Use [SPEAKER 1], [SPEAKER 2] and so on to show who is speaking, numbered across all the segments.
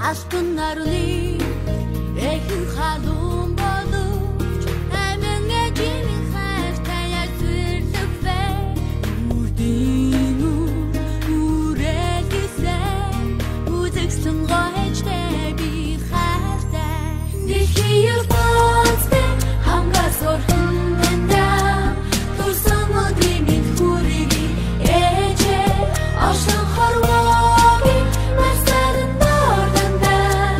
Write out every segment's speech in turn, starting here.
[SPEAKER 1] алтан наруны эхэн халуун боловч амин эжийн хайртай ясвэрлэх вэ үрдийн үрэлгисээ үзэгсэн гойчтэй би хайртай дэлхий ертөнцтэй хамгаас орхон тандаа турсан өдрийн хүрийг ээжээ оршин хорвоогийн насарын дордандаа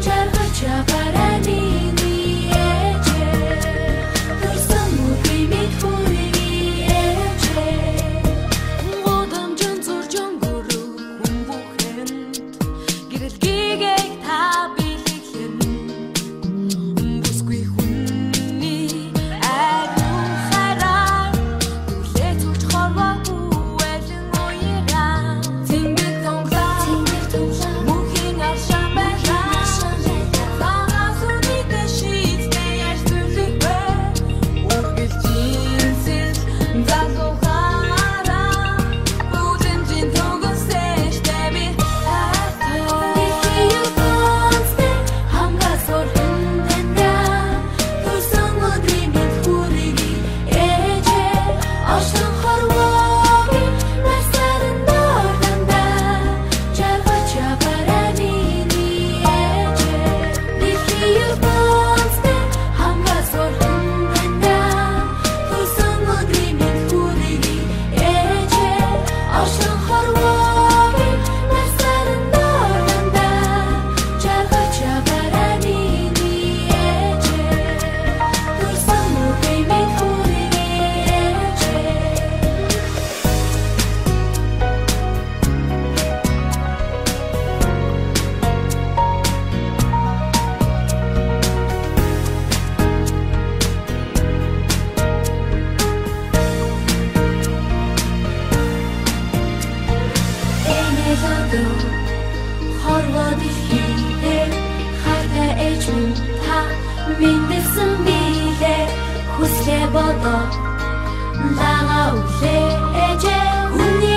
[SPEAKER 1] жаргаж апараны ээжээ турсан өдрийн хүрийг ээжээ годомжин зуржин гөрөг хүн бүхэн гэрэлгийгээ та бэлэглэн бүсгүй хүнний айгуу хараа түлээ зүрч хорвоогүй элэн уяраа цэнгэл тонглаа мөнхийн аршаа байлаа багаас үнийтэй шийдтэй яаж зүрлэх вэ үргэлжинсэл залуу хараа үзэмжин төгсөжтэй би хайртай дэлхий ертөнцтэй хамгаас орхон тандаа турсан өдрийн хүрийг ээжээ оршин хорвоогийн насарын дордандаа жаргаж апараны ээжээ дэлхий ертөнцтэй хамгаас орхон тандаа турсан өдрийн хүрийг ээжээ оршин хорвоогийн насарын дордандаа жаргаж апараны ээжээ турсан өдрийн хүрийг энэлэдөө хорвоо дэлхийдээ хайртай ээж минь та мэндэлсэн билээ хүслээ бодоо лага үлээ ээжээ хүний